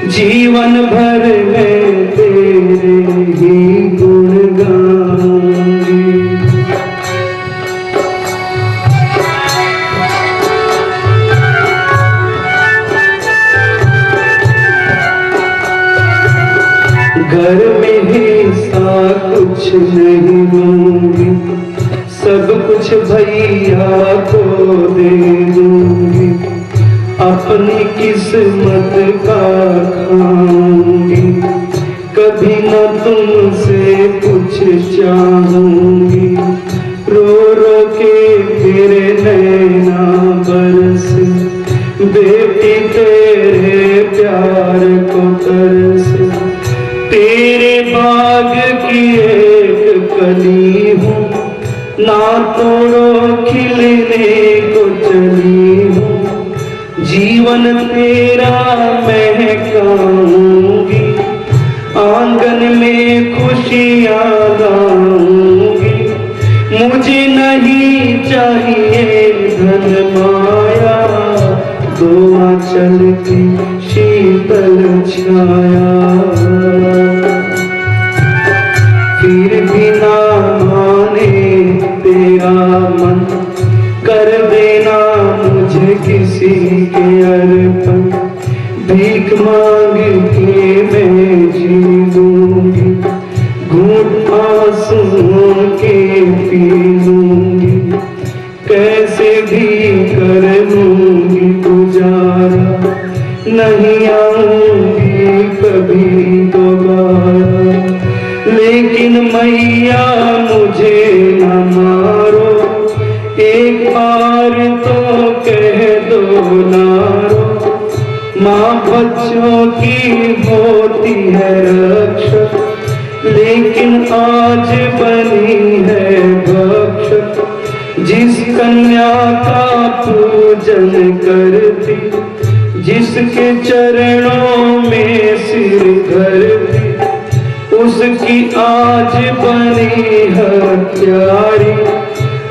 जीवन भर मैं तेरे ही गुण गाऊंगी। घर में हिस्सा कुछ नहीं लूंगी, सब कुछ भैया को दे दूंगी। अपनी किस्मत का खाऊंगी, कभी न तुमसे कुछ चाहूंगी। रो रो के तेरे नैना बरस, बेटी तेरे प्यार को तरस। तेरे बाग की एक कली हूँ, ना तोड़ो खिलने को चली हूँ। जीवन तेरा महकाऊंगी, आंगन में खुशियाँ लाऊंगी। मुझे नहीं चाहिए धन माया, दो आंचल की शीतल छाया। फिर भी ना माने तेरा मन, कर देना मुझे किसी के अर्पण। भीख मांग के मैं जी लूंगी, घूंट आंसुओं के पी लूंगी। कैसे भी कर लूंगी गुजारा, नहीं आऊंगी कभी दोबारा। लेकिन मैया मुझे न मारो, एक बार तो कह दो ना रो। माँ बच्चों की होती है रक्षक, लेकिन आज बनी है भक्षक। जिस कन्या का पूजन करती, जिसके चरणों में सिर धरती, उसकी आज बनी हत्यारी।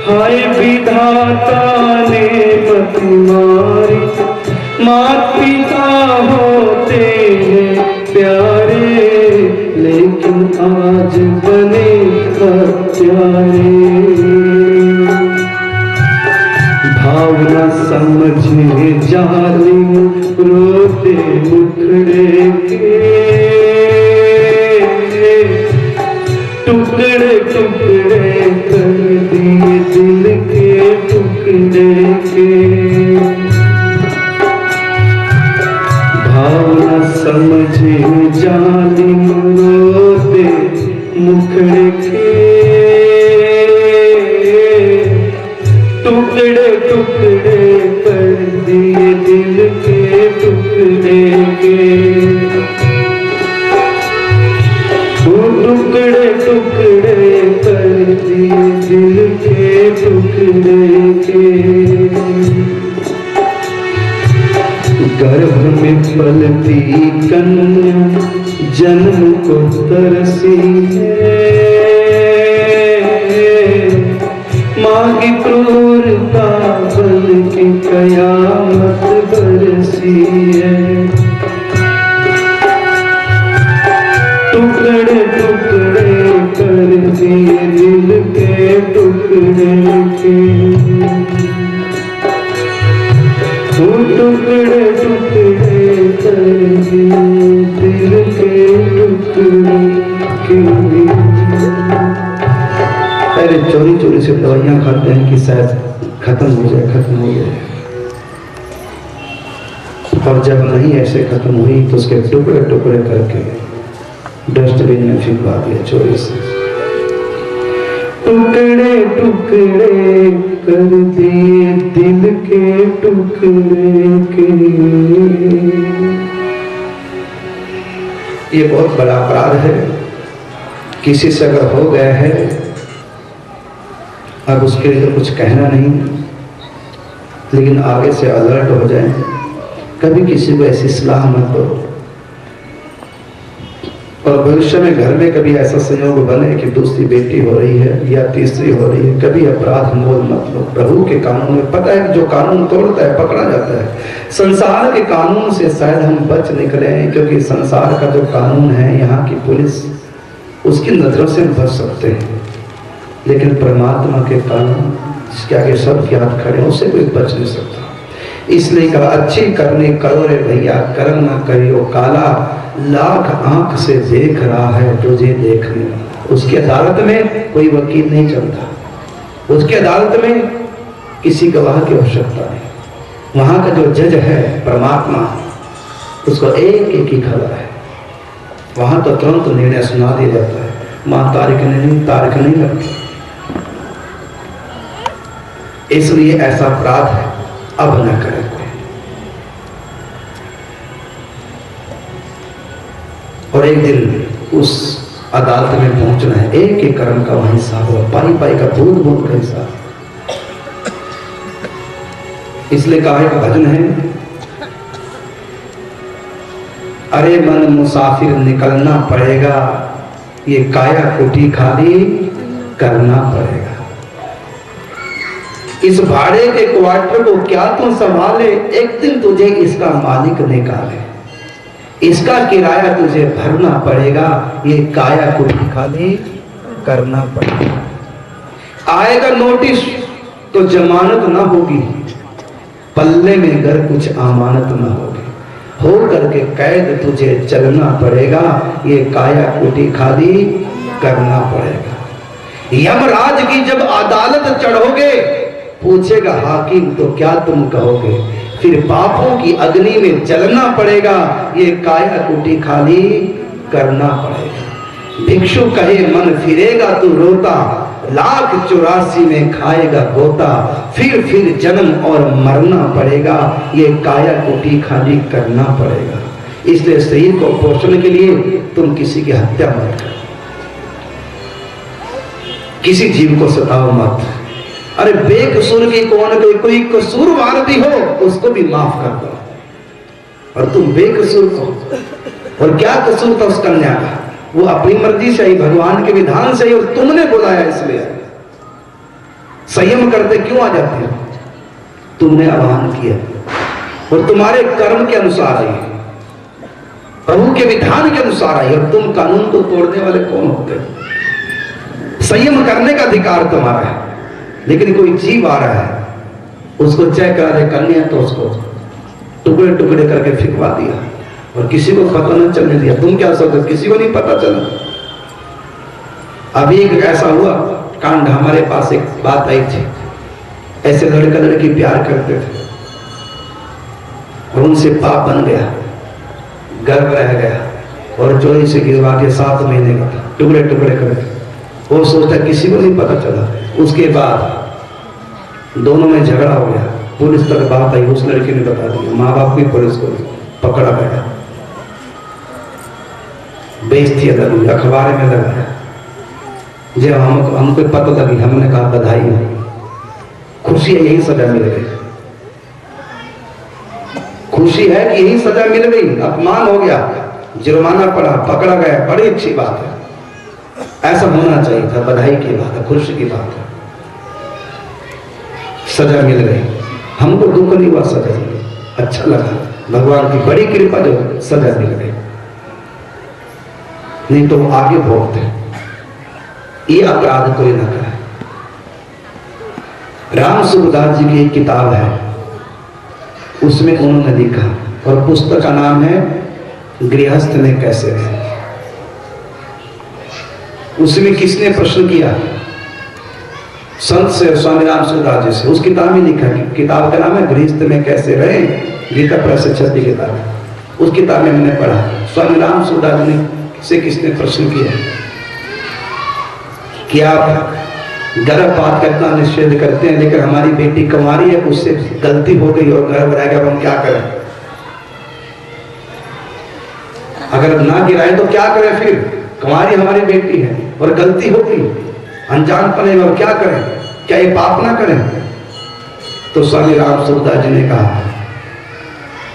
हाय विधाता ने मत मारी, मात पिता होते हैं प्यारे, लेकिन आज बने हत्यारे। भावना समझे जालिम रोते मुखड़े के, टुकड़े टुकड़े कर दिए दिल के टुकड़े के। भावना समझे जालिम रोते मुखड़े के, टुकड़े टुकड़े कर दिए दिल के टुकड़े के। टुकड़े टुकड़े कर दिए दिल के टुकड़े के। गर्भ में पलती कन्या जन्म को तरसी है, माँ की क्रूरता बन के कयामत बरसी है। टुकड़े टुकड़े कर दिए दिल के टुकड़े के। टुकड़े टुकड़े कर दिए दिल के टुकड़े के। पहले चोरी चोरी से दवाइयां खाते हैं कि शायद खत्म हो जाए, और जब नहीं ऐसे खत्म हुई तो उसके टुकड़े टुकड़े करके डस्टबिन में फेंकवा दिया चोरी से। टुकड़े टुकड़े कर दिए दिल के टुकड़े के। ये बहुत बड़ा अपराध है। किसी से अगर हो गया है, अब उसके लिए तो कुछ कहना नहीं, लेकिन आगे से अलर्ट हो जाए। कभी किसी को ऐसी सलाह मत दो, और भविष्य में घर में कभी ऐसा संयोग बने कि दूसरी बेटी हो रही है या तीसरी हो रही है, कभी अपराध मोल मत लो। प्रभु के कानून में पता है जो कानून तोड़ता है पकड़ा जाता है। संसार के कानून से शायद हम बच निकले हैं, क्योंकि संसार का जो कानून है, यहाँ की पुलिस, उसकी नजरों से बच सकते हैं, लेकिन परमात्मा के कानून जिसके आगे सब याद खड़े, उससे कोई बच नहीं सकता। इसलिए कहा अच्छी करनी करो रे भैया, कर्म न करियो काला, लाख आंख से देख रहा है तुझे देखने वाला। उसकी अदालत में कोई वकील नहीं चलता, उसकी अदालत में किसी गवाह की आवश्यकता नहीं। वहां का जो जज है परमात्मा, उसको एक एक ही खबर है। वहां तो तुरंत निर्णय सुना दिया जाता है, मां तारीख नहीं लगती। इसलिए ऐसा अपराध है अब न करें कोई। और एक दिन उस अदालत में पहुंचना है, एक एक कर्म का वहीं हिसाब हुआ, पाई पाई का बूंद बूंद का हिसाब। इसलिए कहा एक भजन है, अरे मन मुसाफिर निकलना पड़ेगा, ये काया कुटी खाली करना पड़ेगा। इस भाड़े के क्वार्टर को क्या तू संभाले, एक दिन तुझे इसका मालिक निकाले। इसका किराया तुझे भरना पड़ेगा, ये काया कुटी खाली करना पड़ेगा। आएगा नोटिस तो जमानत ना होगी, पल्ले में घर कुछ अमानत ना होगी, हो करके कैद तुझे चलना पड़ेगा, ये काया कुटी खाली करना पड़ेगा। यमराज की जब अदालत चढ़ोगे, पूछेगा हाकिम तो क्या तुम कहोगे, फिर पापों की अग्नि में जलना पड़ेगा, ये काया कुटी खाली करना पड़ेगा। भिक्षु कहे मन फिरेगा तू रोता, लाख 84 में खाएगा गोता, फिर जन्म और मरना पड़ेगा, ये काया कुटी खाली करना पड़ेगा। इसलिए शरीर को पोषण के लिए तुम किसी की हत्या मत करो, किसी जीव को सताओ मत। अरे बेकसूर की कौन कोई कसूरवार भी हो, उसको भी माफ कर दो। और तुम बेकसूर हो, और क्या कसूर था उस कन्या का, वो अपनी मर्जी से ही, भगवान के विधान से ही, और तुमने बुलाया इसलिए। संयम करते क्यों आ जाते हो, तुमने आह्वान किया और तुम्हारे कर्म के अनुसार आई, प्रभु के विधान के अनुसार आई, और तुम कानून को तोड़ने वाले कौन होते हो। संयम करने का अधिकार तुम्हारा है, लेकिन कोई जीव आ रहा है, उसको चेक करा दे कन्या, तो उसको टुकड़े टुकड़े करके फिकवा दिया और किसी को पता न चलने दिया। तुम क्या सोचते, किसी को नहीं पता चला। अभी एक ऐसा हुआ कांड, हमारे पास एक बात आई थी, ऐसे लड़का लड़की प्यार करते थे और उनसे पाप बन गया, गर्भ रह गया और चोरी से गिरवा के 7 महीने का था, टुकड़े टुकड़े करके। वो सोचता किसी को नहीं पता चला। उसके बाद दोनों में झगड़ा हो गया, पुलिस तक बात आई, उस लड़की ने बता दिया, माँ बाप भी पुलिस को पकड़ा गया, बेइज्जती लगी, अखबार में लगाया। जब हमको पता लगी, हमने कहा बधाई हो, खुशी है यही सजा मिल गई, खुशी है कि यही सजा मिल गई। अपमान हो गया, जुर्माना पड़ा, पकड़ा गया, बड़ी अच्छी बात है, ऐसा होना चाहिए था, बधाई की बात है, खुशी की बात है। सजा मिल गई, हमको दुख नहीं हुआ, सजा मिली, अच्छा लगा, भगवान की बड़ी कृपा जो सजा मिल गई, नहीं तो आगे भोगते। ये अपराध कोई ना करे। राम सूरदास जी की एक किताब है, उसमें उन्होंने लिखा, और पुस्तक का नाम है गृहस्थ में कैसे रहे। उसमें किसने प्रश्न किया, संत से, स्वामी राम सूरदास जी से। उस किताब में लिखा, किताब का नाम है गृहस्थ में कैसे रहे, गीता प्रशिक्षण की किताब है। उस किताब में मैंने पढ़ा, स्वामी राम सूरदास जी से किसने प्रश्न किया कि आप गर्भपात का इतना निषेध करते हैं, लेकिन हमारी बेटी कुंवारी है, उससे गलती हो गई और गर्भ रह गया, अब हम क्या करें, अगर ना गिराए तो क्या करें, फिर कुंवारी हमारी बेटी है और गलती हो गई, अनजान पने, अब क्या करें, क्या ये पाप ना करें। तो स्वामी राम सूरदास जी ने कहा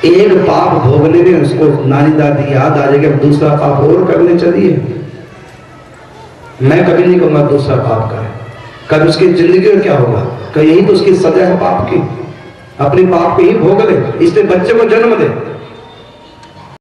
एक पाप भोगने में उसको नानी दादी याद आ जाएगी, अब दूसरा पाप और करने चलिए। मैं कभी नहीं कहूंगा दूसरा पाप करे, कल उसकी जिंदगी में क्या होगा, कहीं यही तो उसकी सजा है पाप की, अपने पाप को ही भोग ले। इसलिए बच्चे को जन्म दे,